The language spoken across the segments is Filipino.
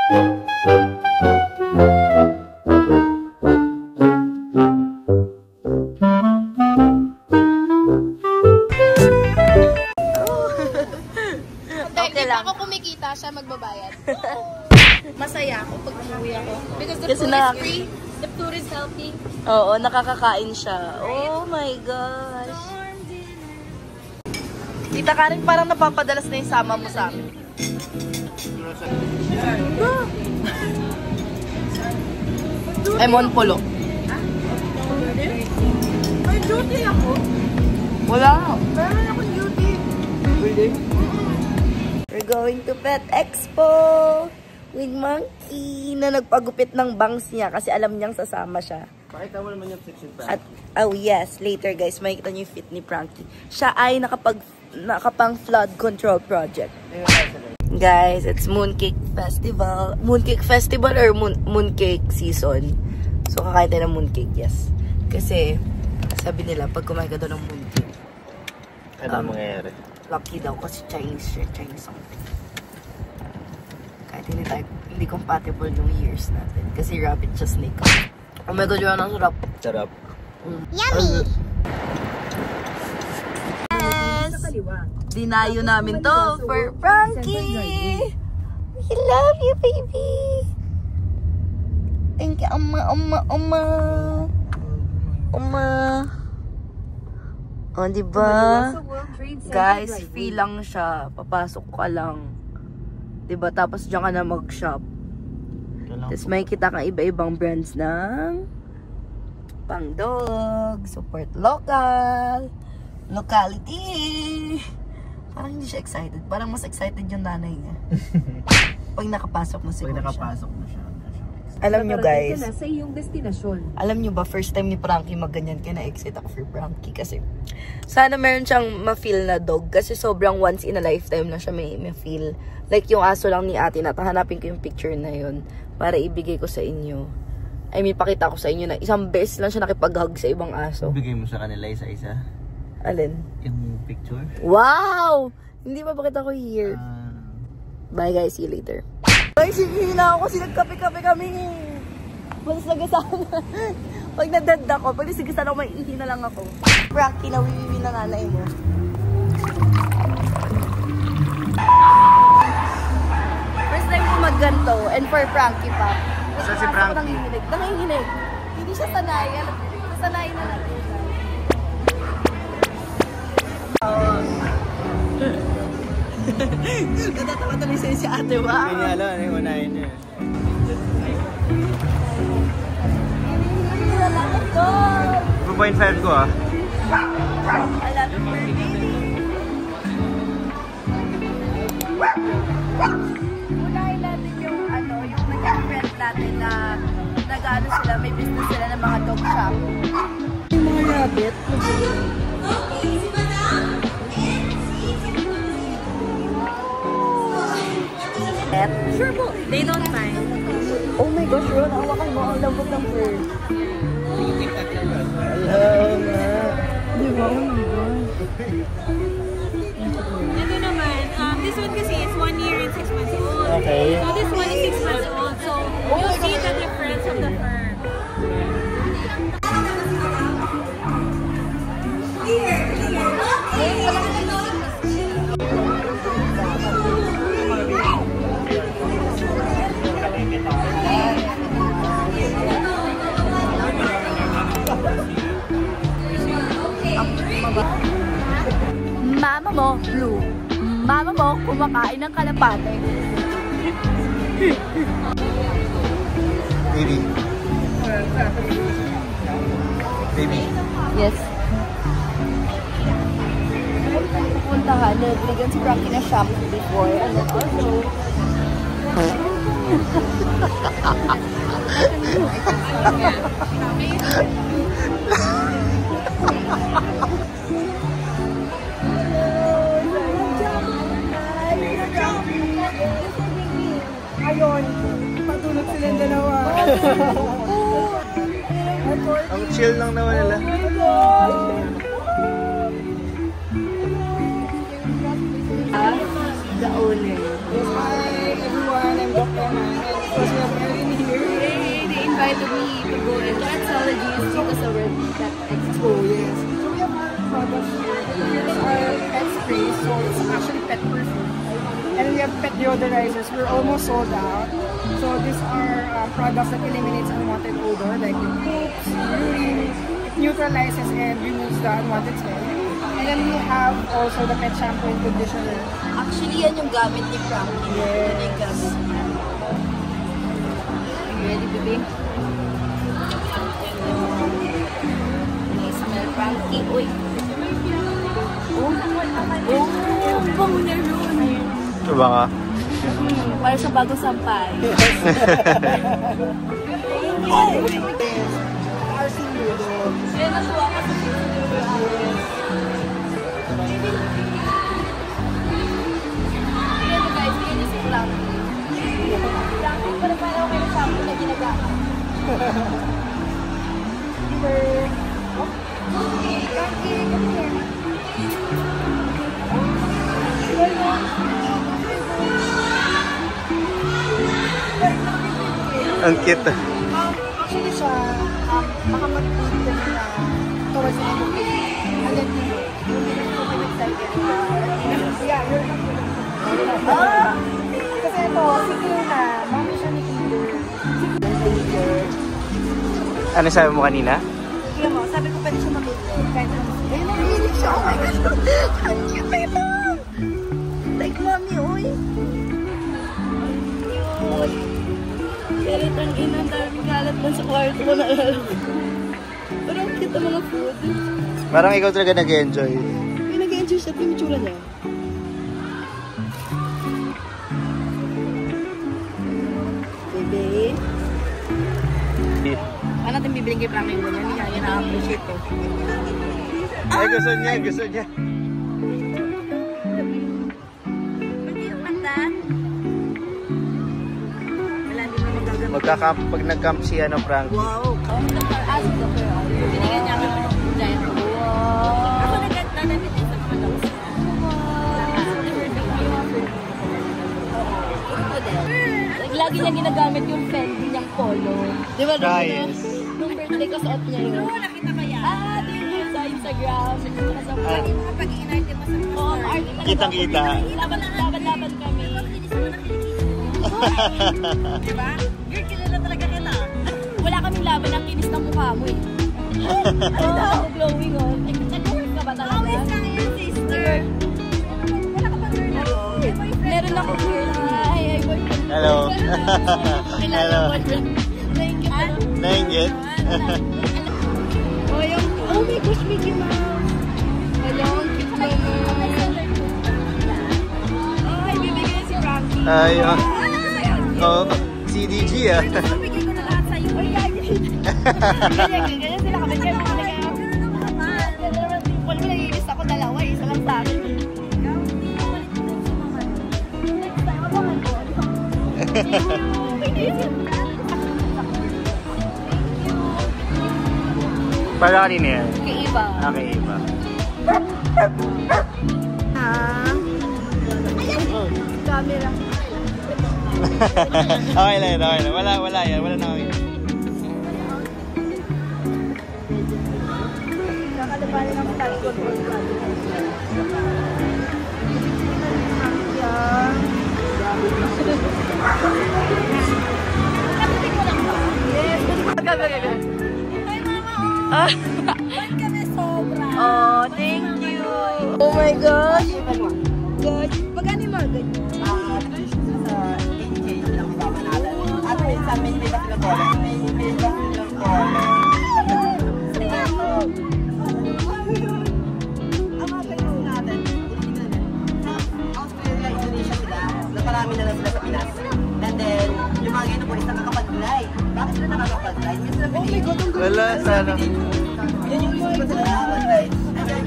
Okay lang. Ako kumikita, siya magbabayad. Masaya ako pag umuwi ako. Because the food is free, the food is healthy. Oo, nakakakain siya. Oh my gosh. Tita Karen, parang napapadalas na yung sama mo sa amin. Emon Polo. May duty ako. Wala. Meron akong duty. Really? We're going to Pet Expo with Monkey na nagpagupit ng bangs niya kasi alam niyang sasama siya. Pakita mo naman yung section At, oh yes, later guys, makikita niyo yung fit ni Frankie. Siya ay nakapang flood control project. Guys, it's Mooncake Festival. Mooncake Festival or Mooncake season. So, kakain tayo ng mooncake, yes. Kasi, sabi nila, pag kumain ka doon ng mooncake, ano mangyayari? lucky daw kasi Chinese something. Kahit hindi compatible yung years natin. Kasi rabbit siya snake. Oh my god, yun ang sarap. Sarap. Yummy! Yes! Dinayo namin to for Frankie! We love you, baby! Thank you, Oma. O, diba? Guys, free lang siya. Papasok ka lang. Diba? Tapos dyan ka na mag-shop. Tapos may kita kang iba-ibang brands ng pang-dog, support local, locality. Parang hindi siya excited. Parang mas excited yung nanay niya. Pag nakapasok na siguro siya. Alam nyo guys, sa iyong destinasyon. Alam nyo ba, first time ni Frankie magganyan kaya na-excite ako for Frankie kasi sana meron siyang ma-feel na dog kasi sobrang once in a lifetime na siya may feel. Like yung aso lang ni ate na, hanapin ko yung picture na yun para ibigay ko sa inyo. I mean, pakita ko sa inyo na isang beses lang siya nakipag-hug sa ibang aso. Bigay mo sa kanila isa-isa? Alin? Yung picture? Wow! Hindi pa pakita ko here. Bye guys, see you later. Guys, hindi na ako kasi nagkape-kape kami. Once nagasama. Pag nadanda ko, pag nasigasana ako, may ihi na lang ako. Frankie, nawiwiwi na nanay mo. First time ko magganto, and for Frankie pa. Saan si Frankie? Nanginginig. Hindi siya sanay. Sanay na lang. Natatawa tuloy sa'yo si ate, wow. Hindi niya alam, ano yung unahin niya. Let's go! 2.5 ko ah. I love you, baby. Unahin natin yung naging friend natin na nag-ano sila, may business sila ng mga dog shop. Yung mga rabbit. Sure po, they don't mind. Oh my gosh, Ron, hawakan mo ang lambot ng fur. Hello, ma. Di ba? Oh my gosh. Ito naman, this one kasi is 1 year and 6 months old. Okay. So this one is 6 months old. So you'll see the difference of the fur. Mama mo, Blue. Mama mo, kumakain ng kalapate. Baby. Baby. Yes. Pupuntahan, nabigyan si Frankie na shampoo before. And then also... Ayun, patulog silang dalawa. Ang chill lang naman nila. The owner. Hi everyone, I'm Dr. Han. invited me to go into Anthologies dito sa World Pet Expo. Yes. So we have our products here. These are pet sprays, so it's actually pet perfume. And we have pet deodorizers. We're almost sold out. So these are products that eliminates unwanted odor, like the poops, urine. It neutralizes and removes the unwanted smell. And then we have also the pet shampoo and conditioner. Actually, yan yung gamit ni Frankie. Yes. Yan yung gamit. Ready, baby? Nice smell, Frankie. Uy. Oh, bango na ron. Diba ka? Para sa bagong sampay. Our senior dog. Kaya natuwa ka sa Ayan guys, yun yung si Frankie. Frankie, parang ako kayo shampoo na ginagamit. Frankie, come here. Ang cute. Actually siya, baka mag-put na towards the end of the day. And then, you're excited. Yeah, you're kasi ito, si Kilna, mami siya ni Kinder. Ano sabi mo kanina? Tingnan mo, sabi ko pwede siya mag-ilit. Kahit ano. Ayun, nag-ilit siya. Oh my gosh! Ang cute na ito! Like, mami, oy! Galit ang ina, ang daming galat man sa kwarto ko na alam. Pero ang cute ang mga food. Parang ikaw talaga nag-enjoy. May nag-enjoy siya, yung itsura niya. Bebe. Paano natin bibiling kay Frankie mo niya? Hindi niya na-appreciate ko. Ay, gusto niya, gusto niya. Pwede yung mata? Wala, hindi mo magagamit. Magka-camp, pag nag-camp si Frankie. Wow! As the girl. Binigyan niya kami ng giant. Wow! Ako nag-nanamit din sa mga dogs. Lagi niya ginagamit yung Fendi niyang polo. Di ba? Yes. Nung birthday ko, suot niya yun. Oo, nakita ka yan. Ah, di yun sa Instagram. Sa pag-i-inarte mo sa mga story. Kitang-kita. Laban kami. Diba? Girl, kilala talaga kita. Wala kaming laban, ang kinis ng mukha mo eh. Oo, glowing on. Nag-work ka ba talaga? Always kang your sister. Wala ka pa girl na. Meron ako girl. Hi, boyfriend. Hello. Hello. Nainggit? Oh, yung, oh my gosh, Mickey Mouse. Hello, ang cute naman. Ay, bibigyan si Frankie. Ay, oh, CDG ah. Bibigyan ko na lahat sa'yo. Ay, ganyan sila kami. Ganyan kami. Wala mo nag-iinis ako dalawa. Isa lang sa akin. Para kanina yan? Kay Iba. Okay, Iba. Camera. Okay lang, okay lang. Wala yan. Wala na kami. Nakalabanin ng flag control. Kapitin mo lang ba? Yes. Hi, Mama. Ba't kami sobra? Oh, thank you. Oh my gosh. God. Magkano yung mga ganyan? Sa NJ lang ipapanatan. At may sa amin may bakit na color. May bakit na color. Ang mga ganyan natin, Australia, Indonesia sila, na marami na lang sila sa Pinas. And then, yung mga ganyan po is nakakapag-fly. Bakit sila nakakapag-fly? Yung sila pinili. Wala, sana. Yun yung isip ko sila nakakapag-fly. And then,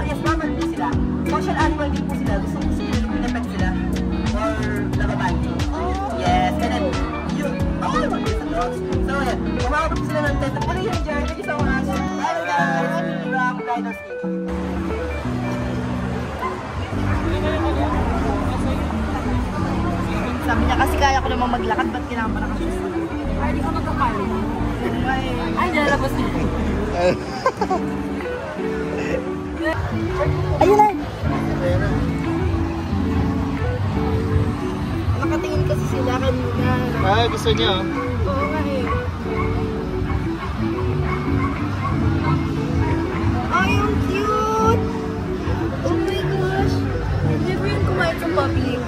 yes, naman po sila. Social animal din po sila. Gusto ko sila yung pinapet sila. Or lababan. Yes, and then, yun. Ako naman din sa dogs. So, yan. Umakapag po sila ng test. Pwede yung Jerry. Thank you so much. Bye, guys. Rock Dynasty. Sabi niya kasi kaya ko namang maglakad, ba't kailangan pa nakasya? Hindi ka magkakali. Ay, lalabas niyo. Ayun na! Nakatingin kasi sila kanina. Ah, gusto niyo? Oo nga eh. Ay, ang cute! Oh my gosh! Hindi ko yun kumain sa puppy.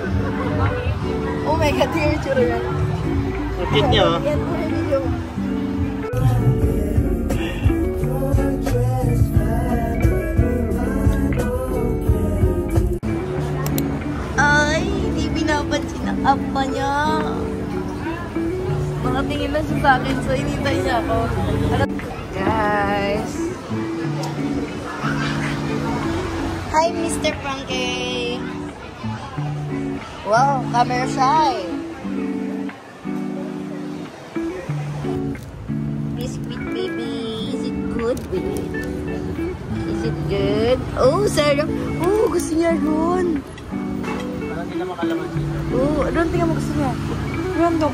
Oh my god, yung tsura yan. Cute niyo? Yan po yung video. Ay, hindi binapansin ang apa niya. Nakatingin na siya sa akin, so hinintay niya ako. Guys. Hi, Mr. Frankie! Wow, camera shy. Biscuit baby, is it good, baby? Is it good? Oh, sarap! Oh, gusto niya ron! Parang hindi na makalaman siya. Oh, ron, tingnan mo gusto niya. Random.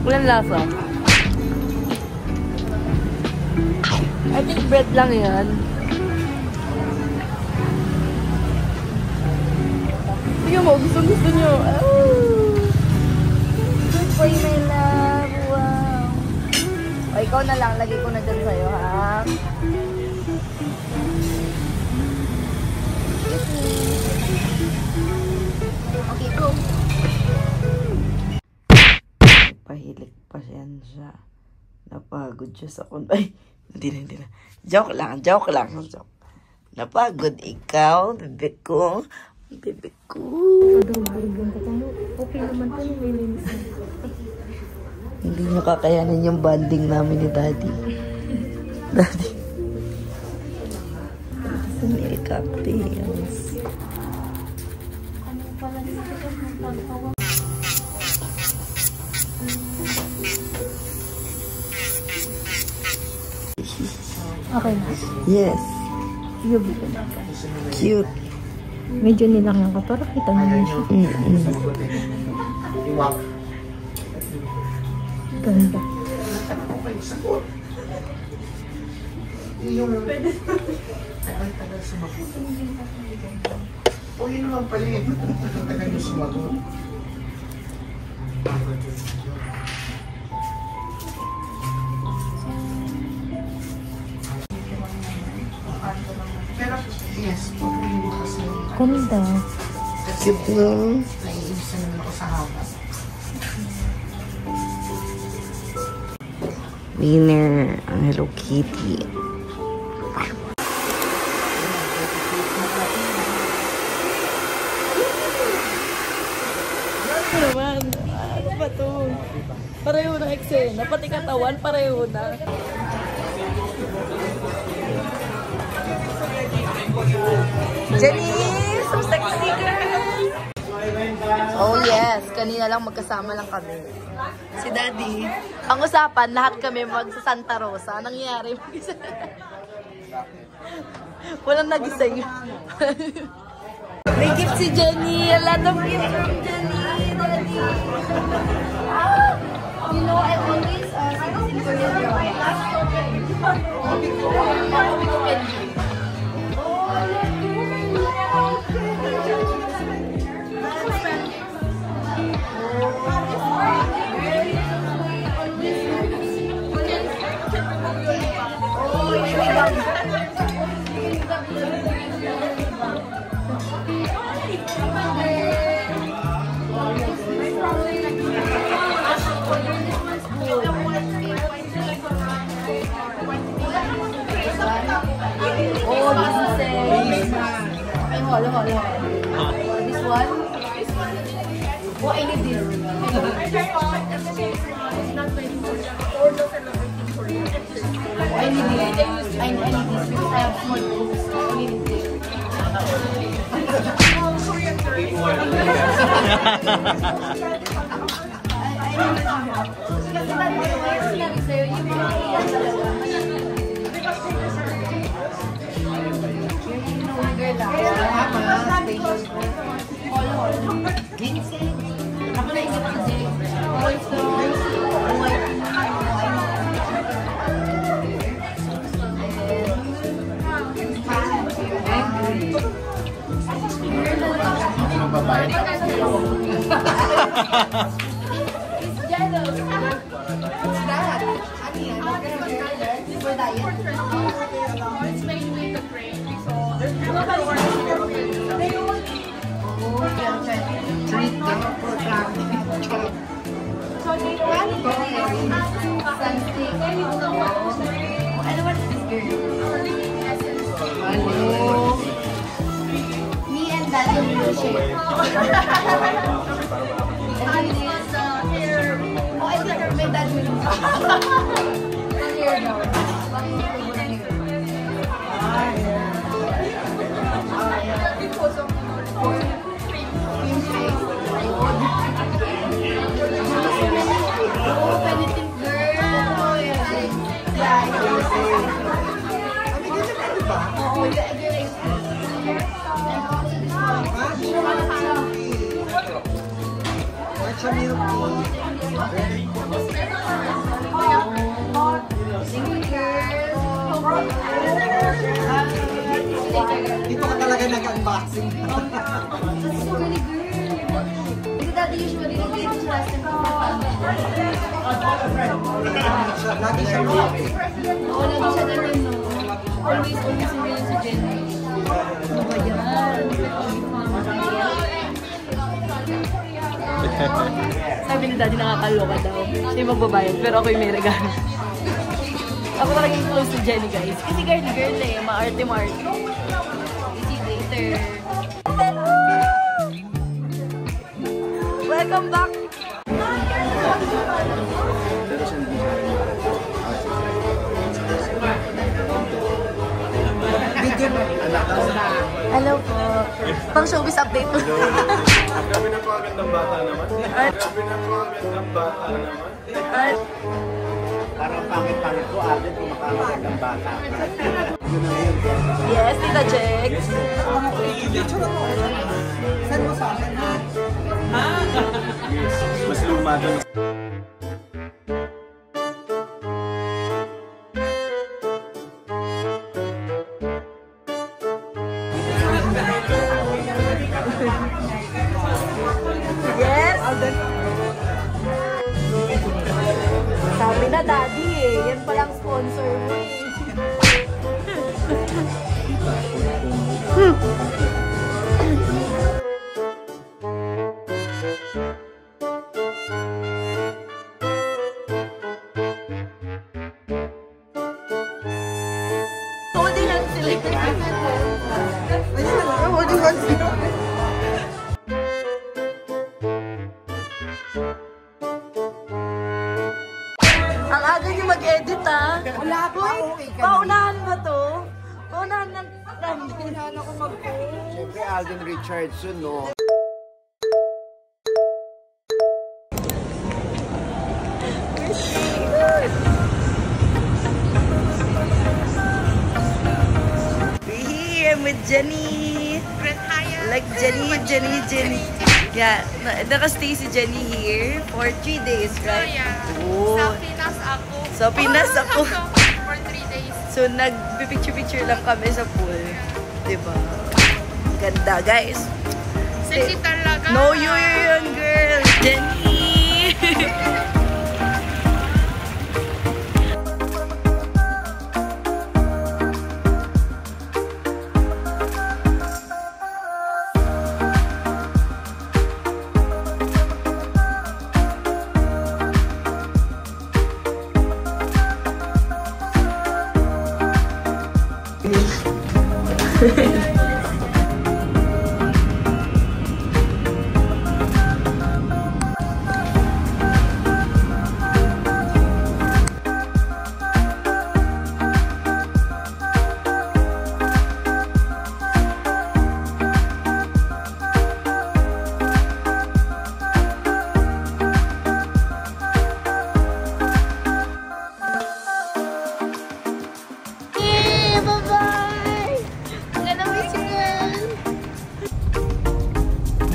Walang lasa. I think bread lang yan. Tingnan mo, gusto niyo. Oh. Good boy, my love! Wow! O, ikaw na lang. Lagay ko na dyan sa'yo, ha? Okay, go! Pahilik pa siya. Napagod siya sa Ay, hindi na. Joke lang. Napagod ikaw, bebe ko. Bebe ko. Okay naman to, may linis. Hindi niyo kakayanin yung bonding namin ni Daddy. Daddy. Sa may cocktails. Ano pala dito sa magpapawag? Okay na. Yes. Cute. Medyo nilang ka, pero kita naman siya. Ganda. O, yun naman pala eh. Tagal nyo sumagot. Pero, yes, kasi Ganda. Cute, no? naiibsan naman ako sa haba. Winner ang Hello Kitty. Naman, ano ba to? Pareho na eksena, pati katawan pareho na. Janice, so sexy girl! Oh yes, kanina lang magkasama lang kami. Si Daddy. Ang usapan, lahat kami magsa Santa Rosa. Anong nangyari? Walang nagising. May gift si Jenny. A lot of gifts from Jenny. Daddy. You know, I always listen for your Oh, this is hold on. This one? Oh, I need this. I need this. I need this because I have small boobs. I need this. It's made with the brain. Treat them for family. So they want something. Ano ba this girl? Me and Daddy will share. And this is hair. Oh, I think my dad will hair daw. Matcha milk tea. Dito ka talaga nag-unboxing. Kasi dati usually nag-game sa last Lagi siya happy. Oo, lagi siya ganun, no? Always singayon si Jenny. Ano ba yan? Sabi ni Daddy nakakaloka daw. Siya yung magbabayad, pero ako yung may regalo. Ako talaga yung close to Jenny, guys. Kasi girl eh, maarte-marte. See you later. Welcome back! Hello po. Pang showbiz update po. Grabe na po ang gandang bata naman. Grabe na po ang gandang bata naman. Parang pangit-pangit ko agad kung makakagandang bata. Yes, Tita Jack. Saan mo sa akin? Mas luma doon. Yes! Sabi na Daddy eh. Yan palang sponsor mo eh. Holding hands sila. Holding hands sila. Ang aga niyo mag-edit ah. Wala pa. Paunahan ba to? Paunahan ng Paunahan ako mag-post. Siyempre Alden Richardson, no? We're here with Jenny. Like Jenny. Yeah, naka-stay si Jenny here for 3 days, right? Oh. Sa Pinas ako. Sa Pinas ako. For 3 days. So, nag-picture-picture lang kami sa pool. Diba? Ganda, guys. Sexy talaga. No, you yun, girl. Jenny!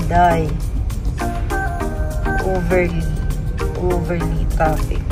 Die. Overly traffic.